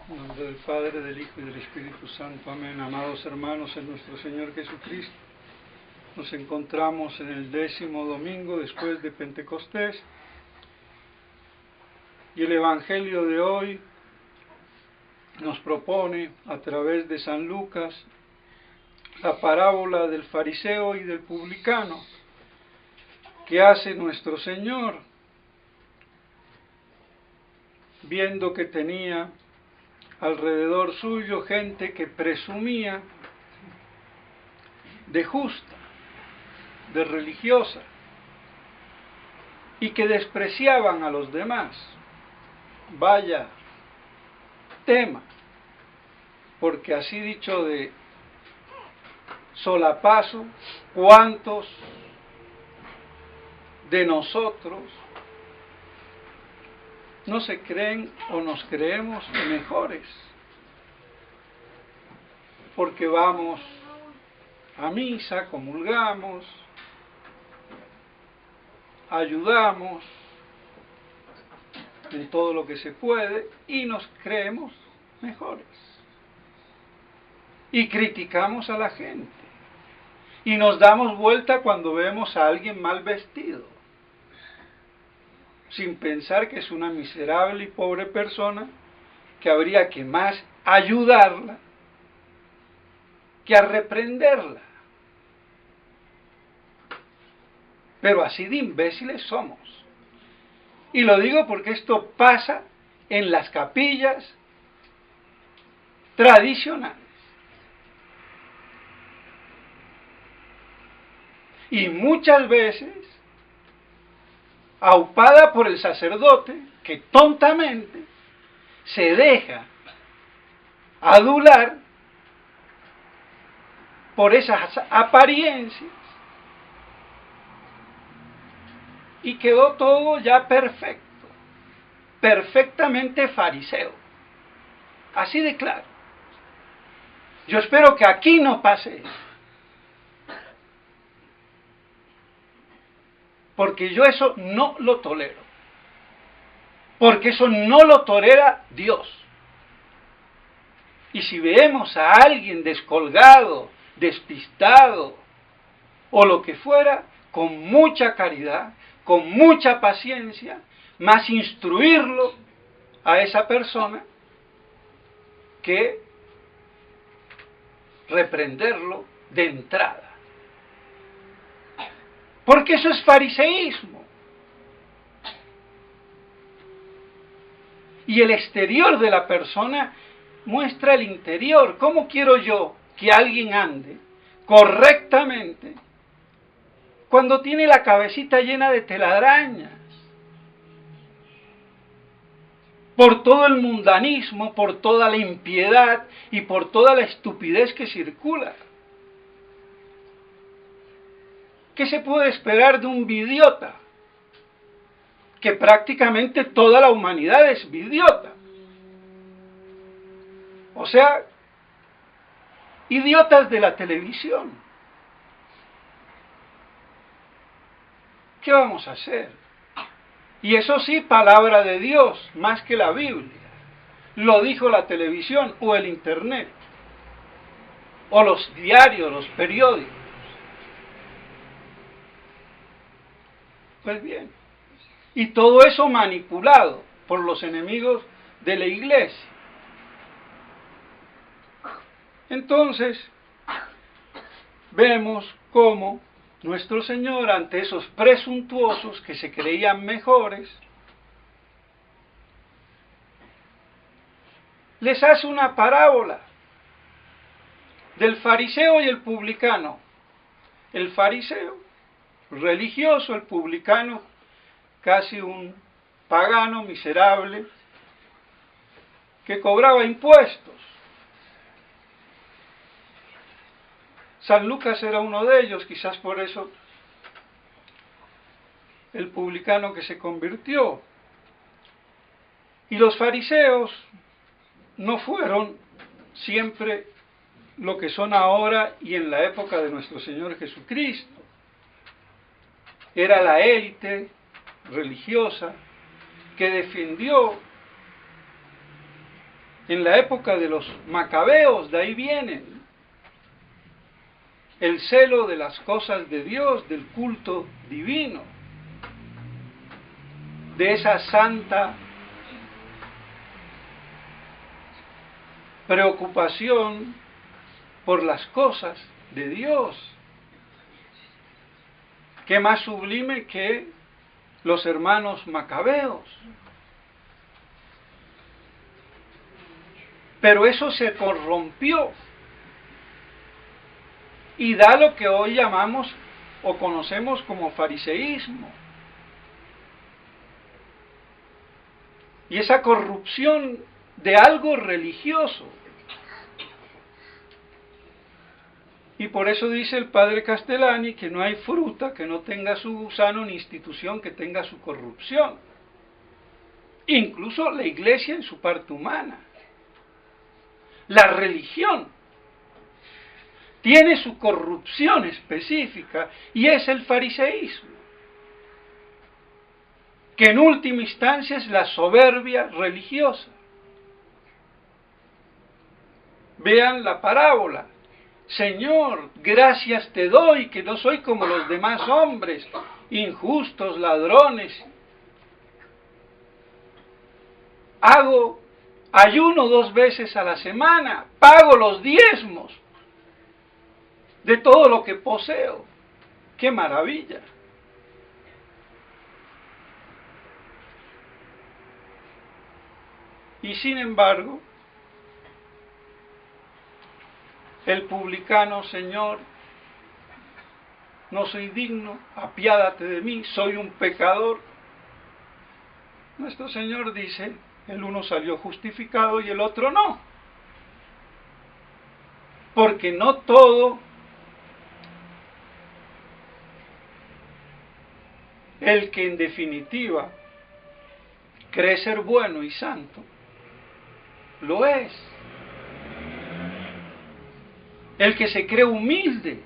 En nombre del Padre, del Hijo y del Espíritu Santo. Amén. Amados hermanos en nuestro Señor Jesucristo, nos encontramos en el 10º domingo después de Pentecostés y el Evangelio de hoy nos propone a través de San Lucas la parábola del fariseo y del publicano que hace nuestro Señor viendo que tenía alrededor suyo gente que presumía de justa, de religiosa, y que despreciaban a los demás. Vaya tema, porque así dicho de solapazo, ¿cuántos de nosotros no se creen o nos creemos mejores? Porque vamos a misa, comulgamos, ayudamos en todo lo que se puede y nos creemos mejores. Y criticamos a la gente. Y nos damos vuelta cuando vemos a alguien mal vestido, sin pensar que es una miserable y pobre persona que habría que más ayudarla que a reprenderla. Pero así de imbéciles somos. Y lo digo porque esto pasa en las capillas tradicionales. Y muchas veces aupada por el sacerdote que tontamente se deja adular por esas apariencias y quedó todo ya perfecto, perfectamente fariseo, así de claro. Yo espero que aquí no pase eso, porque yo eso no lo tolero, porque eso no lo tolera Dios. Y si vemos a alguien descolgado, despistado o lo que fuera, con mucha caridad, con mucha paciencia, más instruirlo a esa persona que reprenderlo de entrada. Porque eso es fariseísmo. Y el exterior de la persona muestra el interior. ¿Cómo quiero yo que alguien ande correctamente cuando tiene la cabecita llena de telarañas? Por todo el mundanismo, por toda la impiedad y por toda la estupidez que circula. ¿Qué se puede esperar de un vidiota? Que prácticamente toda la humanidad es vidiota. O sea, idiotas de la televisión. ¿Qué vamos a hacer? Y eso sí, palabra de Dios, más que la Biblia. Lo dijo la televisión o el internet, o los diarios, los periódicos. Pues bien, y todo eso manipulado por los enemigos de la iglesia. Entonces, vemos cómo nuestro Señor, ante esos presuntuosos que se creían mejores, les hace una parábola del fariseo y el publicano. El fariseo, religioso; el publicano, casi un pagano miserable, que cobraba impuestos. San Lucas era uno de ellos, quizás por eso el publicano que se convirtió. Y los fariseos no fueron siempre lo que son ahora y en la época de nuestro Señor Jesucristo. Era la élite religiosa que defendió en la época de los macabeos, de ahí vienen. El celo de las cosas de Dios, del culto divino, de esa santa preocupación por las cosas de Dios. ¿Qué más sublime que los hermanos macabeos? Pero eso se corrompió y da lo que hoy llamamos o conocemos como fariseísmo. Y esa corrupción de algo religioso. Y por eso dice el padre Castellani que no hay fruta que no tenga su gusano ni institución que tenga su corrupción. Incluso la iglesia en su parte humana. La religión tiene su corrupción específica y es el fariseísmo, que en última instancia es la soberbia religiosa. Vean la parábola. Señor, gracias te doy que no soy como los demás hombres, injustos, ladrones. Ayuno 2 veces a la semana, pago los diezmos de todo lo que poseo. ¡Qué maravilla! Y sin embargo, el publicano, Señor, no soy digno, apiádate de mí, soy un pecador. Nuestro Señor dice, el uno salió justificado y el otro no. Porque no todo el que en definitiva cree ser bueno y santo, lo es. El que se cree humilde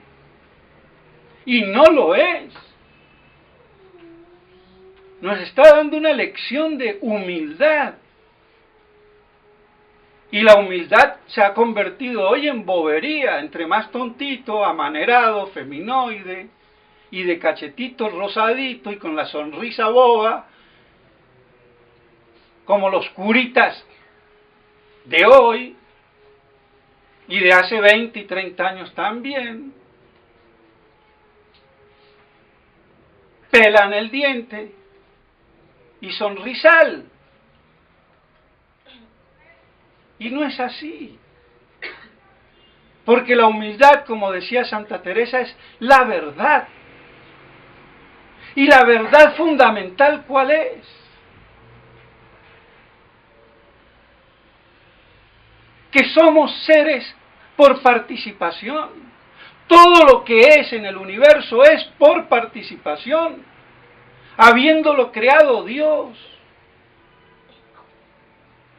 y no lo es, nos está dando una lección de humildad. Y la humildad se ha convertido hoy en bobería, entre más tontito, amanerado, feminoide, y de cachetito rosadito y con la sonrisa boba, como los curitas de hoy, y de hace 20 y 30 años también, pelan el diente y sonrisal. Y no es así. Porque la humildad, como decía Santa Teresa, es la verdad. Y la verdad fundamental, ¿cuál es? Que somos seres por participación. Todo lo que es en el universo es por participación, habiéndolo creado Dios.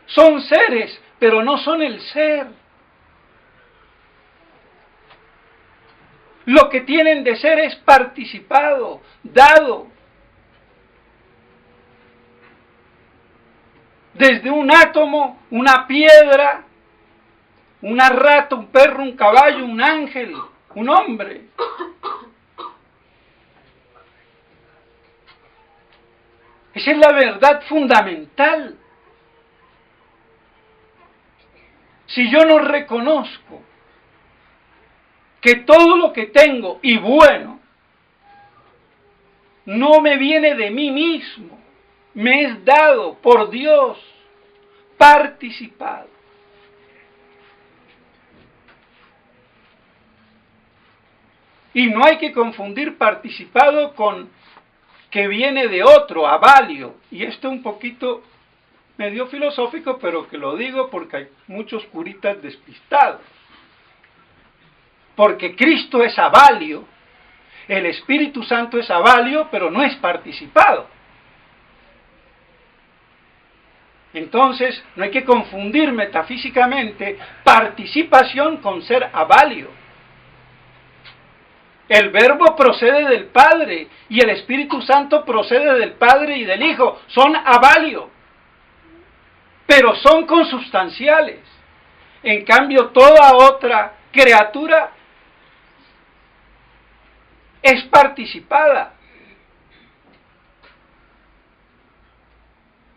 Son seres, pero no son el ser. Lo que tienen de ser es participado, dado. Desde un átomo, una piedra, una rata, un perro, un caballo, un ángel, un hombre. Esa es la verdad fundamental. Si yo no reconozco que todo lo que tengo y bueno no me viene de mí mismo, me es dado por Dios, participado. Y no hay que confundir participado con que viene de otro, avalio. Y esto un poquito medio filosófico, pero que lo digo porque hay muchos curitas despistados. Porque Cristo es avalio, el Espíritu Santo es avalio, pero no es participado. Entonces, no hay que confundir metafísicamente participación con ser avalio. El Verbo procede del Padre y el Espíritu Santo procede del Padre y del Hijo. Son avalio. pero son consubstanciales. En cambio, toda otra criatura es participada.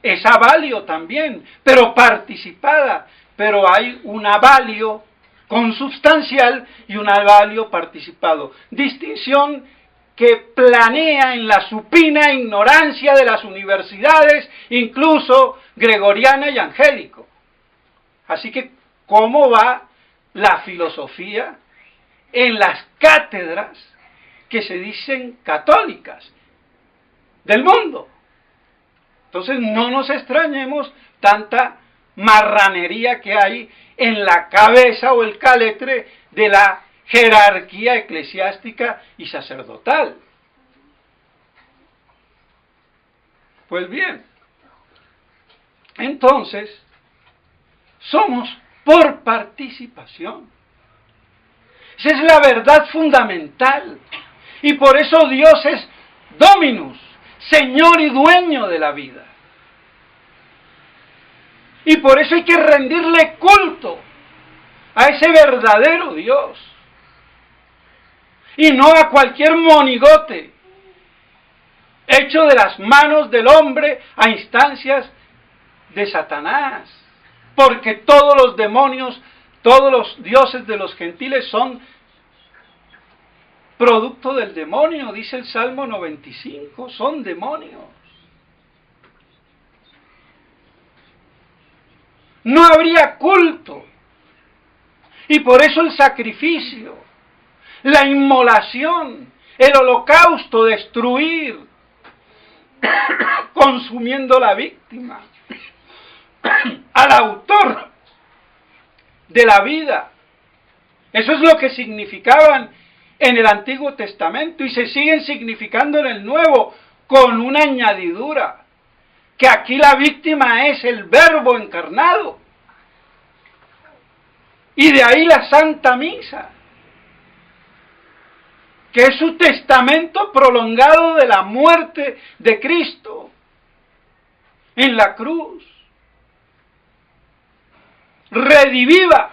Es avalio también, pero participada. Pero hay un avalio consubstancial y un avalio participado. Distinción que planea en la supina ignorancia de las universidades, incluso gregoriana y angélico. Así que, ¿cómo va la filosofía en las cátedras que se dicen católicas del mundo? Entonces no nos extrañemos tanta marranería que hay en la cabeza o el caletre de la jerarquía eclesiástica y sacerdotal. Pues bien, entonces somos por participación. Esa es la verdad fundamental. Y por eso Dios es Dominus, Señor y dueño de la vida. Y por eso hay que rendirle culto a ese verdadero Dios. Y no a cualquier monigote hecho de las manos del hombre a instancias de Satanás. Porque todos los demonios, todos los dioses de los gentiles son producto del demonio, dice el Salmo 95, son demonios. No habría culto. Y por eso el sacrificio, la inmolación, el holocausto, destruir, consumiendo la víctima, al autor de la vida. Eso es lo que significaban en el Antiguo Testamento y se siguen significando en el Nuevo, con una añadidura, que aquí la víctima es el Verbo encarnado. Y de ahí la Santa Misa, que es su testamento prolongado de la muerte de Cristo en la cruz. Redivida,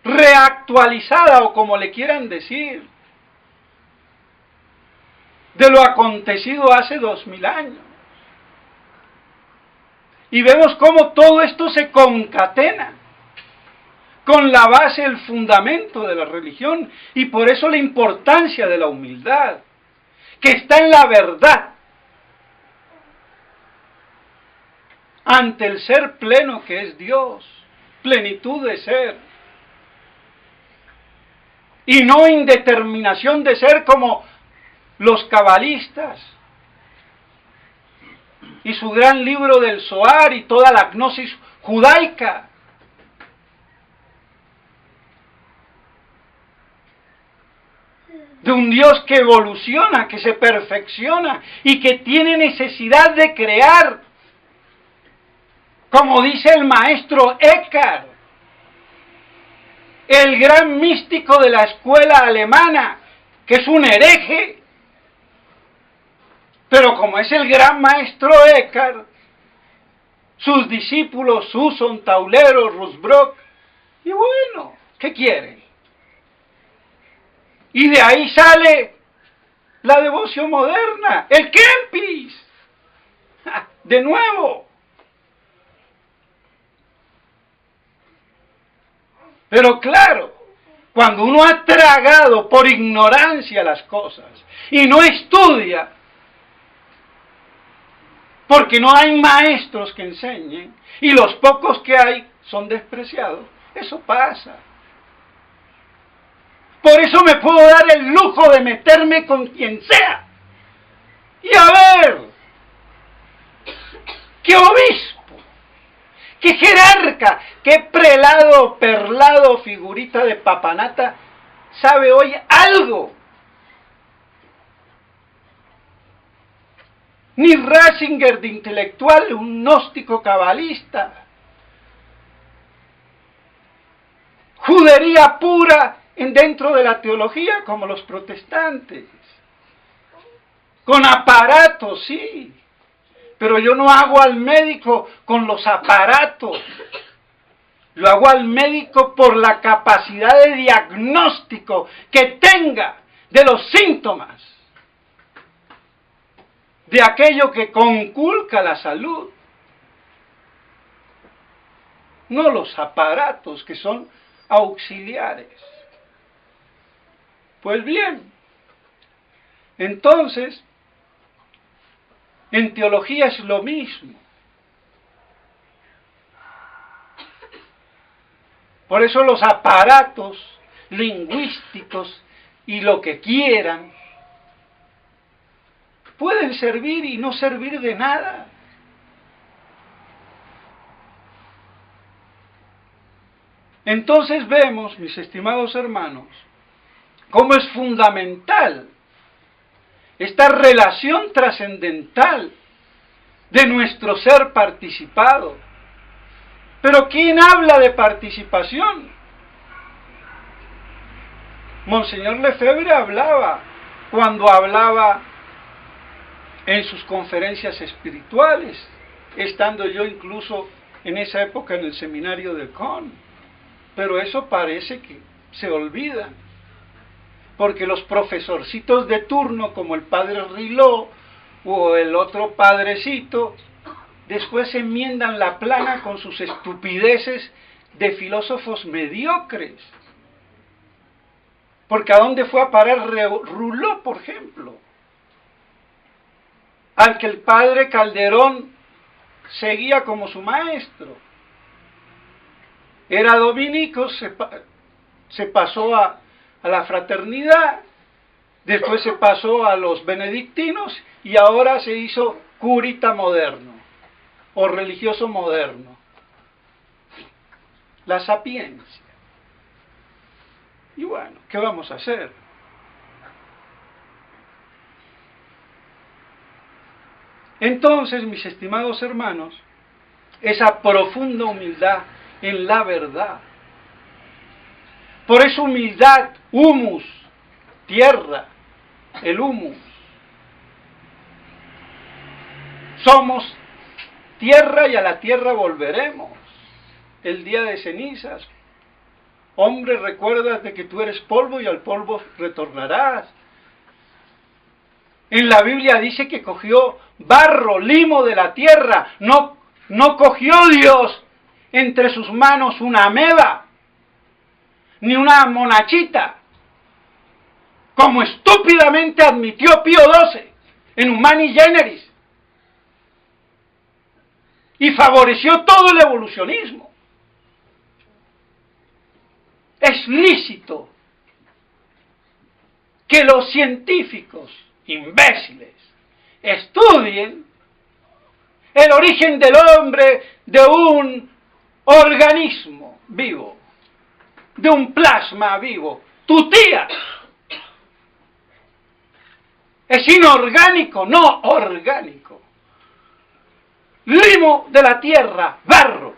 reactualizada o como le quieran decir, de lo acontecido hace 2000 años. Y vemos cómo todo esto se concatena con la base, el fundamento de la religión, y por eso la importancia de la humildad, que está en la verdad, ante el ser pleno que es Dios, plenitud de ser, y no indeterminación de ser como los cabalistas, y su gran libro del Zohar y toda la gnosis judaica. De un Dios que evoluciona, que se perfecciona y que tiene necesidad de crear. Como dice el maestro Eckhart, el gran místico de la escuela alemana, que es un hereje. Pero como es el gran maestro Eckhart, sus discípulos Suson, Taulero, Rusbrock, y bueno, ¿qué quieren? Y de ahí sale la devoción moderna, el Kempis, de nuevo. Pero claro, cuando uno ha tragado por ignorancia las cosas y no estudia, porque no hay maestros que enseñen, y los pocos que hay son despreciados, eso pasa. Por eso me puedo dar el lujo de meterme con quien sea. Y a ver, qué obispo, qué jerarca, qué prelado, perlado, figurita de papanata, sabe hoy algo. Ni Ratzinger de intelectual, un gnóstico cabalista. Judería pura dentro de la teología, como los protestantes. Con aparatos, sí, Pero yo no hago al médico con los aparatos. Yo hago al médico por la capacidad de diagnóstico que tenga de los síntomas, de aquello que conculca la salud. No los aparatos que son auxiliares. Pues bien, entonces, en teología es lo mismo. Por eso los aparatos lingüísticos y lo que quieran pueden servir y no servir de nada. Entonces vemos, mis estimados hermanos, cómo es fundamental esta relación trascendental de nuestro ser participado. Pero ¿quién habla de participación? Monseñor Lefebvre hablaba, cuando hablaba en sus conferencias espirituales, estando yo incluso en esa época en el seminario de Con. Pero eso parece que se olvida, porque los profesorcitos de turno, como el padre Riló o el otro padrecito, después enmiendan la plana con sus estupideces de filósofos mediocres. Porque ¿a dónde fue a parar Riló, por ejemplo? Al que el padre Calderón seguía como su maestro. Era dominico, se pasó a la fraternidad, después se pasó a los benedictinos y ahora se hizo curita moderno o religioso moderno. La sapiencia. Y bueno, ¿qué vamos a hacer? Entonces, mis estimados hermanos, esa profunda humildad en la verdad. Por eso humildad, humus, tierra, el humus. Somos tierra y a la tierra volveremos el día de cenizas. Hombre, recuérdate que tú eres polvo y al polvo retornarás. En la Biblia dice que cogió barro, limo de la tierra. No cogió Dios entre sus manos una ameba, ni una monachita, como estúpidamente admitió Pío XII en Humani Generis, y favoreció todo el evolucionismo. Es lícito que los científicos imbéciles estudien el origen del hombre de un organismo vivo, de un plasma vivo. Tu tía es inorgánico, no orgánico. Limo de la tierra, barro.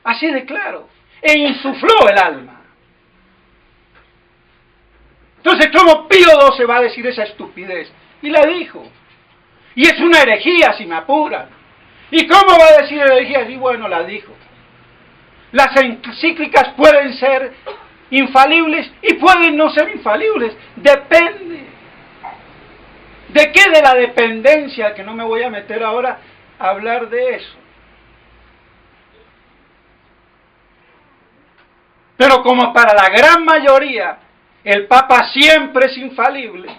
Así de claro. E insufló el alma. Entonces, ¿cómo Pío XII va a decir esa estupidez? Y la dijo. Y es una herejía, si me apuran. ¿Y cómo va a decir herejía? Y bueno, la dijo. Las encíclicas pueden ser infalibles y pueden no ser infalibles. Depende. ¿De qué? De la dependencia, que no me voy a meter ahora a hablar de eso. Pero como para la gran mayoría el Papa siempre es infalible,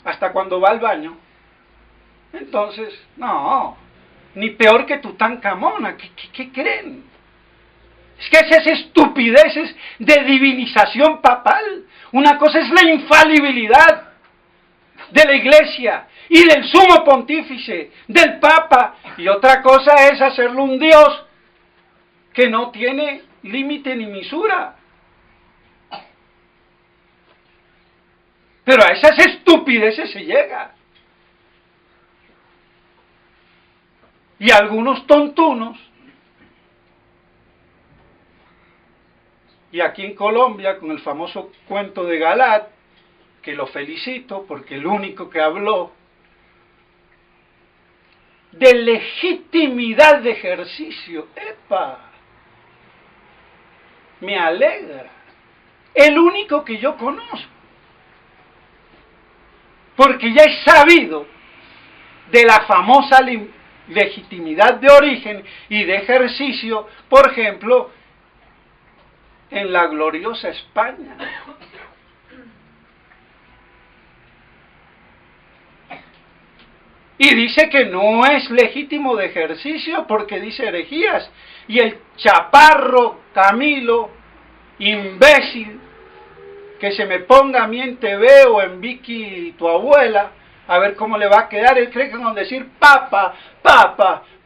hasta cuando va al baño, entonces, no, ni peor que Tutankamón. ¿Qué creen? Es que esas estupideces de divinización papal. Una cosa es la infalibilidad de la Iglesia y del sumo pontífice, del Papa, y otra cosa es hacerlo un Dios que no tiene límite ni misura. Pero a esas estupideces se llega. Y algunos tontunos, y aquí en Colombia con el famoso cuento de Galat, que lo felicito porque el único que habló de legitimidad de ejercicio. ¡Epa! Me alegra. El único que yo conozco. Porque ya he sabido de la famosa legitimidad de origen y de ejercicio, por ejemplo, en la gloriosa España. Y dice que no es legítimo de ejercicio porque dice herejías. Y el chaparro Camilo, imbécil, que se me ponga a mí en TV o en Vicky tu abuela, a ver cómo le va a quedar. Él cree que con decir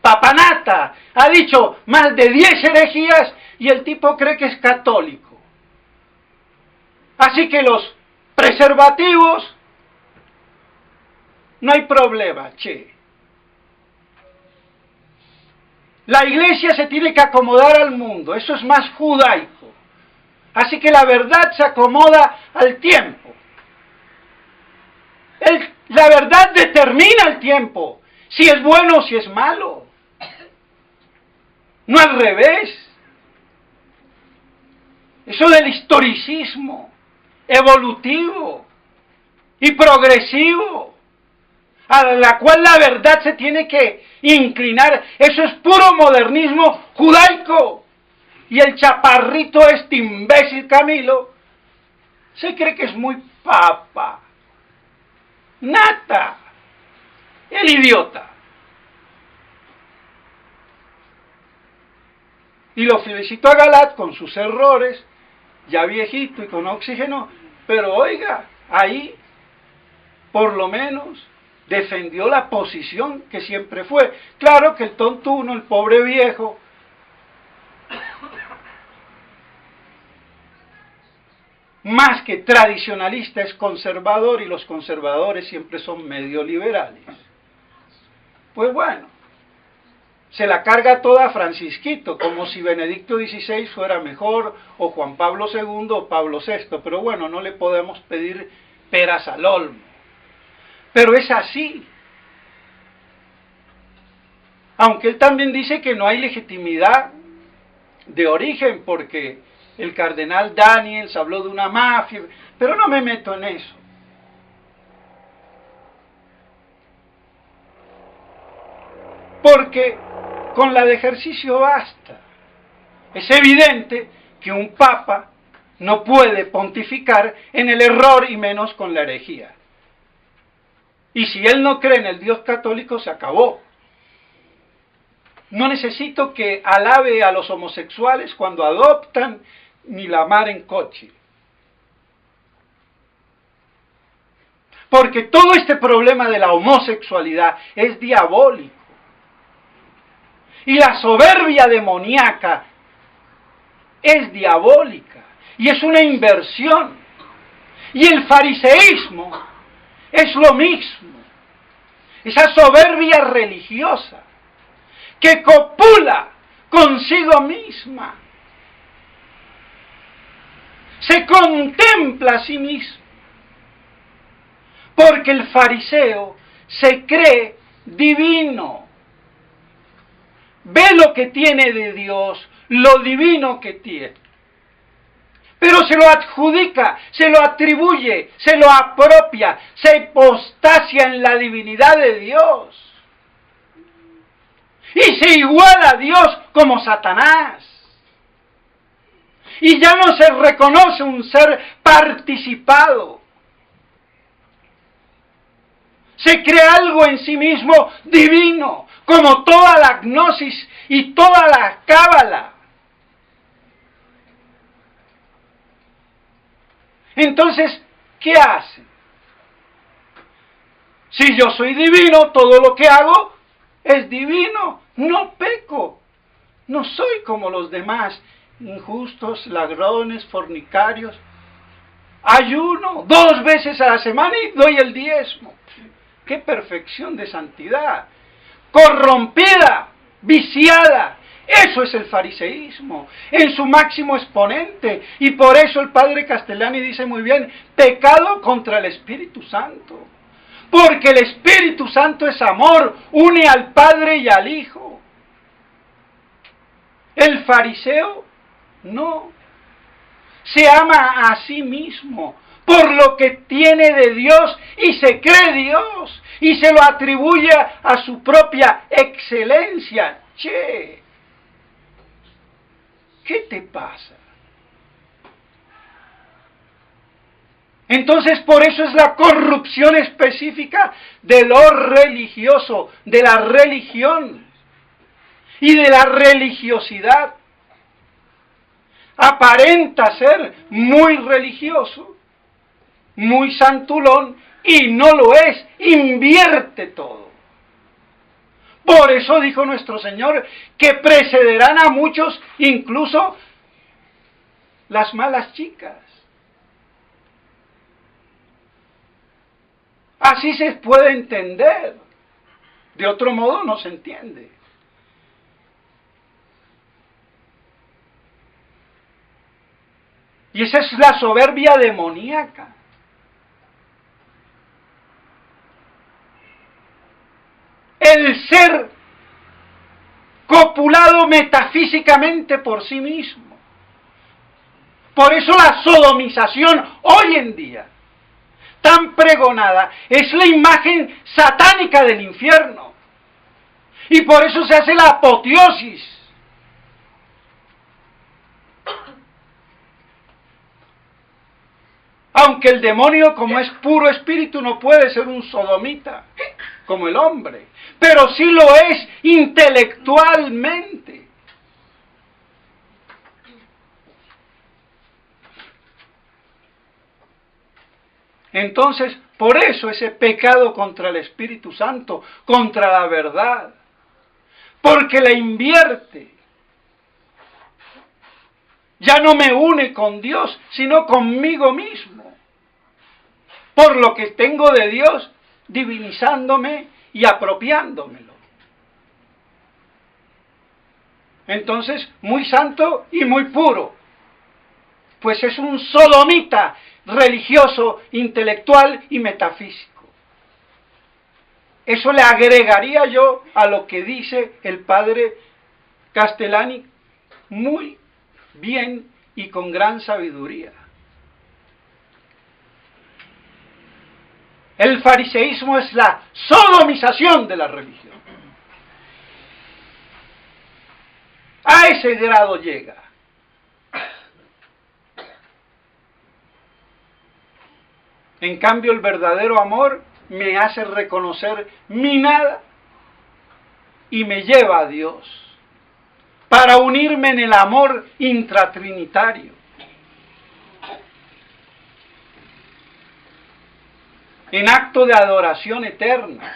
papanata, ha dicho más de 10 herejías y el tipo cree que es católico. Así que los preservativos, no hay problema, che. La iglesia se tiene que acomodar al mundo, eso es más judaico. Así que la verdad se acomoda al tiempo. La verdad determina el tiempo, si es bueno o si es malo. No al revés. Eso del historicismo evolutivo y progresivo, a la cual la verdad se tiene que inclinar, eso es puro modernismo judaico. Y el chaparrito este imbécil Camilo se cree que es muy papa. Nata. El idiota. Y lo felicito a Galat con sus errores, ya viejito y con oxígeno, pero oiga, ahí por lo menos defendió la posición que siempre fue. Claro que el tontuno, el pobre viejo, más que tradicionalista es conservador y los conservadores siempre son medio liberales. Pues bueno, se la carga toda a Francisquito, como si Benedicto XVI fuera mejor, o Juan Pablo II o Pablo VI, pero bueno, no le podemos pedir peras al olmo. Pero es así. Aunque él también dice que no hay legitimidad de origen, porque el cardenal Daniels habló de una mafia, pero no me meto en eso. Porque con la de ejercicio basta. Es evidente que un papa no puede pontificar en el error y menos con la herejía. Y si él no cree en el Dios católico, se acabó. No necesito que alabe a los homosexuales cuando adoptan ni la mar en coche. Porque todo este problema de la homosexualidad es diabólico. Y la soberbia demoníaca es diabólica. Y es una inversión. Y el fariseísmo es lo mismo. Esa soberbia religiosa que copula consigo misma. Se contempla a sí mismo. Porque el fariseo se cree divino. Ve lo que tiene de Dios, lo divino que tiene. Pero se lo adjudica, se lo atribuye, se lo apropia, se hipostasia en la divinidad de Dios. Y se iguala a Dios como Satanás. Y ya no se reconoce un ser participado. Se cree algo en sí mismo divino, como toda la gnosis y toda la cábala. Entonces, ¿qué hacen? Si yo soy divino, todo lo que hago es divino, no peco. No soy como los demás, injustos, ladrones, fornicarios. Ayuno 2 veces a la semana y doy el diezmo. ¡Qué perfección de santidad! Corrompida, viciada. Eso es el fariseísmo, en su máximo exponente. Y por eso el padre Castellani dice muy bien, pecado contra el Espíritu Santo. porque el Espíritu Santo es amor, une al Padre y al Hijo. El fariseo no. Se ama a sí mismo por lo que tiene de Dios y se cree Dios y se lo atribuye a su propia excelencia. Che, ¿qué te pasa? Entonces, por eso es la corrupción específica de lo religioso, de la religión y de la religiosidad. Aparenta ser muy religioso, muy santulón, y no lo es, invierte todo. Por eso dijo nuestro Señor que precederán a muchos incluso las malas chicas. Así se puede entender, de otro modo no se entiende. Y esa es la soberbia demoníaca. El ser copulado metafísicamente por sí mismo. Por eso la sodomización hoy en día, tan pregonada, es la imagen satánica del infierno. Y por eso se hace la apoteosis. Aunque el demonio, como es puro espíritu, no puede ser un sodomita como el hombre, pero sí lo es intelectualmente. Entonces, por eso ese pecado contra el Espíritu Santo, contra la verdad, porque la invierte. Ya no me une con Dios, sino conmigo mismo. Por lo que tengo de Dios, divinizándome y apropiándomelo. Entonces, muy santo y muy puro. Pues es un sodomita religioso, intelectual y metafísico. Eso le agregaría yo a lo que dice el padre Castellani muy bien y con gran sabiduría. El fariseísmo es la sodomización de la religión. A ese grado llega. En cambio, el verdadero amor me hace reconocer mi nada y me lleva a Dios para unirme en el amor intratrinitario. En acto de adoración eterna.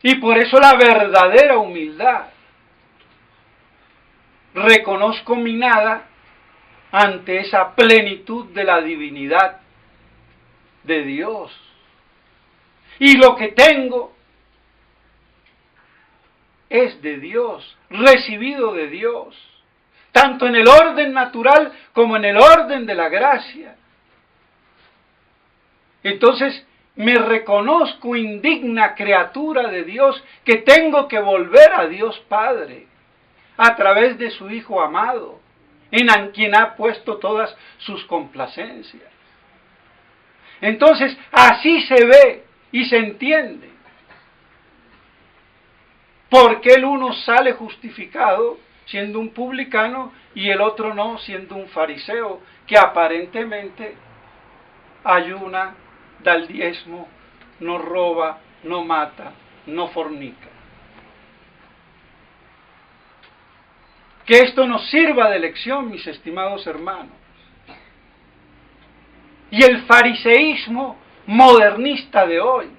Y por eso la verdadera humildad. Reconozco mi nada ante esa plenitud de la divinidad de Dios. Y lo que tengo es de Dios, recibido de Dios, tanto en el orden natural como en el orden de la gracia. Entonces me reconozco indigna criatura de Dios, que tengo que volver a Dios Padre a través de su Hijo amado, en quien ha puesto todas sus complacencias. Entonces así se ve y se entiende por qué el uno sale justificado siendo un publicano y el otro no, siendo un fariseo que aparentemente ayuna, da el diezmo, no roba, no mata, no fornica. Que esto nos sirva de lección, mis estimados hermanos. Y el fariseísmo modernista de hoy,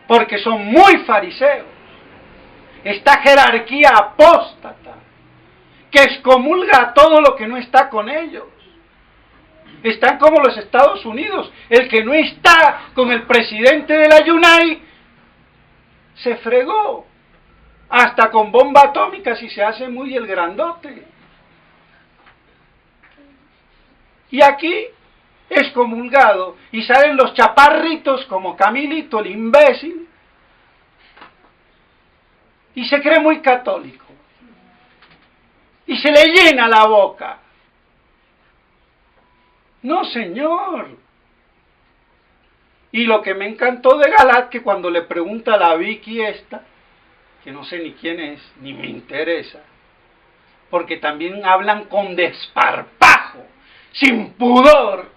porque son muy fariseos, esta jerarquía apóstata, que excomulga a todo lo que no está con ellos. Están como los Estados Unidos. El que no está con el presidente de la Yunai se fregó. Hasta con bomba atómica si se hace muy el grandote. Y aquí excomulgado, y salen los chaparritos como Camilito, el imbécil, y se cree muy católico, y se le llena la boca. No, señor. Y lo que me encantó de Galat, que cuando le pregunta a la Vicky esta, que no sé ni quién es, ni me interesa, porque también hablan con desparpajo, sin pudor.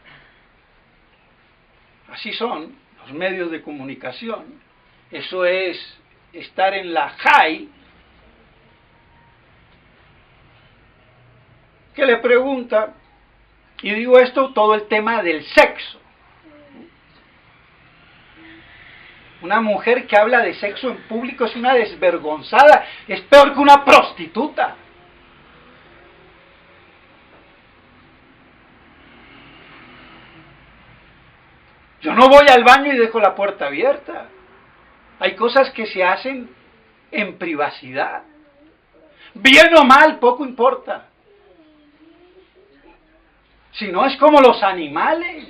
Así son los medios de comunicación. Eso es estar en la high. Que le pregunta, y digo esto, todo el tema del sexo. Una mujer que habla de sexo en público es una desvergonzada, es peor que una prostituta. Yo no voy al baño y dejo la puerta abierta. Hay cosas que se hacen en privacidad. Bien o mal, poco importa. Si no, es como los animales.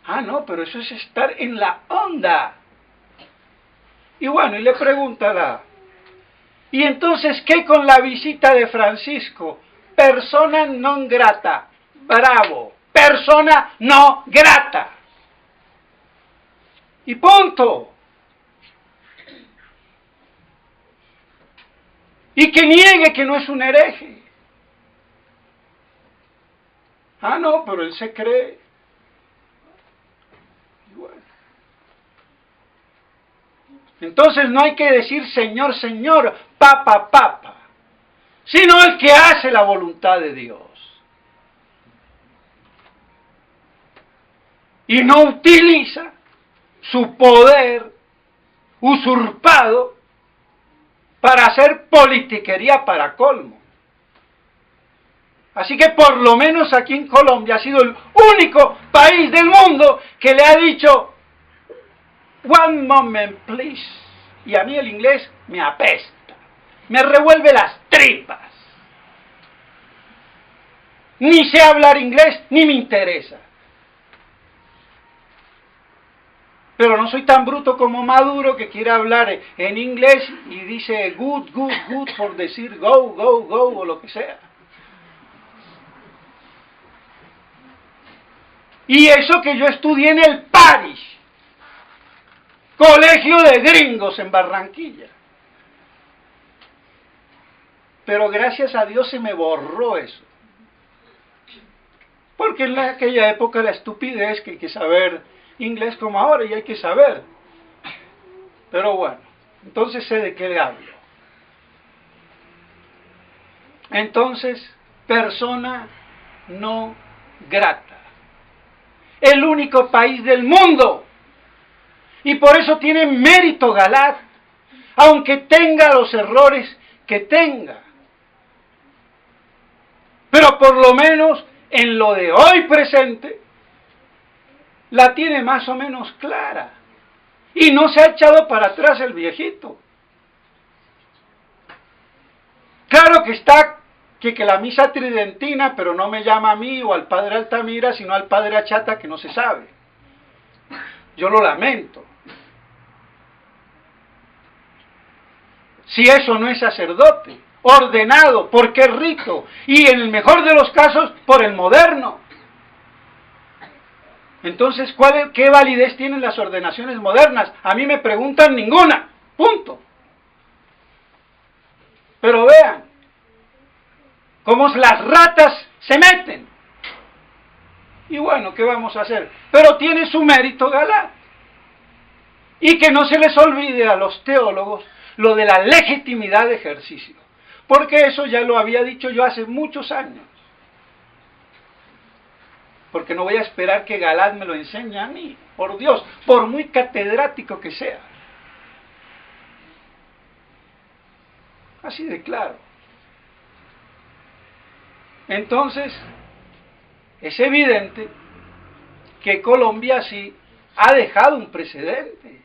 Ah, no, pero eso es estar en la onda. Y bueno, y le pregunta ¿y entonces qué con la visita de Francisco? Persona non grata. Bravo. Persona no grata. Y punto. Y que niegue que no es un hereje. Ah, no, pero él se cree. Y bueno. Entonces no hay que decir Señor, Señor, Papa, Papa, sino el que hace la voluntad de Dios. Y no utiliza su poder usurpado para hacer politiquería para colmo. Así que por lo menos aquí en Colombia ha sido el único país del mundo que le ha dicho one moment please. Y a mí el inglés me apesta, me revuelve las tripas. Ni sé hablar inglés, ni me interesa. Pero no soy tan bruto como Maduro, que quiere hablar en inglés y dice good, good, good por decir go, go, go o lo que sea. Y eso que yo estudié en el Parish, colegio de gringos en Barranquilla. Pero gracias a Dios se me borró eso. Porque en aquella época la estupidez que hay que saber inglés como ahora y hay que saber. Pero bueno, entonces sé de qué le hablo. Entonces, persona no grata. El único país del mundo. Y por eso tiene mérito Galat, aunque tenga los errores que tenga. Pero por lo menos en lo de hoy presente, la tiene más o menos clara. Y no se ha echado para atrás el viejito. Claro que está que la misa tridentina, pero no me llama a mí o al padre Altamira, sino al padre Achata, que no se sabe. Yo lo lamento. Si eso no es sacerdote, ordenado, porque es rito, y en el mejor de los casos, por el moderno. Entonces, ¿qué validez tienen las ordenaciones modernas? A mí me preguntan ninguna, punto. Pero vean, cómo las ratas se meten. Y bueno, ¿qué vamos a hacer? Pero tiene su mérito Galat. Y que no se les olvide a los teólogos lo de la legitimidad de ejercicio. Porque eso ya lo había dicho yo hace muchos años. Porque no voy a esperar que Galat me lo enseñe a mí. Por Dios, por muy catedrático que sea. Así de claro. Entonces, es evidente que Colombia sí ha dejado un precedente.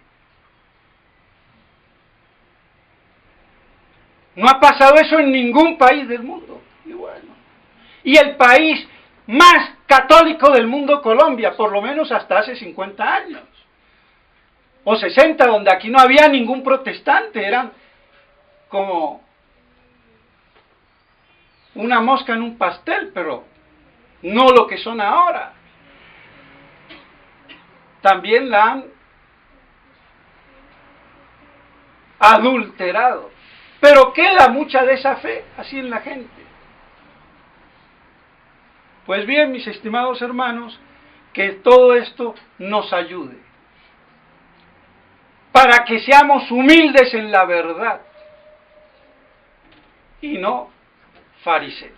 No ha pasado eso en ningún país del mundo. Y bueno, y el país más católico del mundo Colombia, por lo menos hasta hace 50 años. O 60, donde aquí no había ningún protestante, eran como una mosca en un pastel, pero no lo que son ahora. También la han adulterado. Pero queda mucha de esa fe así en la gente. Pues bien, mis estimados hermanos, que todo esto nos ayude para que seamos humildes en la verdad y no fariseos.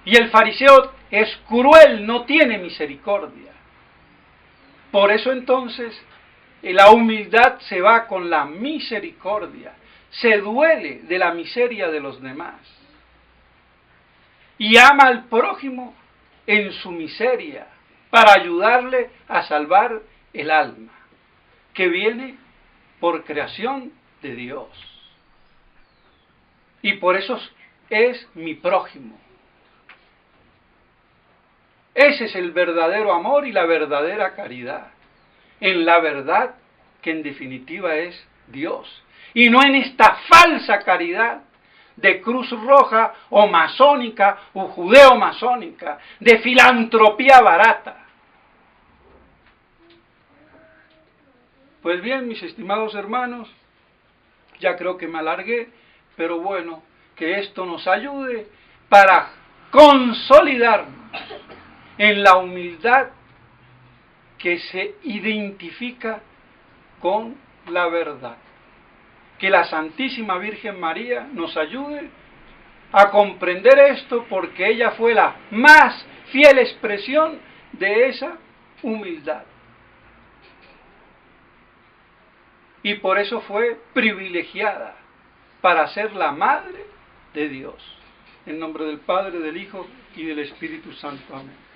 Y el fariseo es cruel, no tiene misericordia. Por eso entonces la humildad se va con la misericordia, se duele de la miseria de los demás y ama al prójimo en su miseria para ayudarle a salvar el alma, que viene por creación de Dios. Y por eso es mi prójimo. Ese es el verdadero amor y la verdadera caridad, en la verdad que en definitiva es Dios, y no en esta falsa caridad de Cruz Roja o masónica o judeo-masónica, de filantropía barata. Pues bien, mis estimados hermanos, ya creo que me alargué, pero bueno, que esto nos ayude para consolidarnos en la humildad que se identifica con la verdad. Que la Santísima Virgen María nos ayude a comprender esto, porque ella fue la más fiel expresión de esa humildad. Y por eso fue privilegiada para ser la Madre de Dios. En nombre del Padre, del Hijo y del Espíritu Santo. Amén.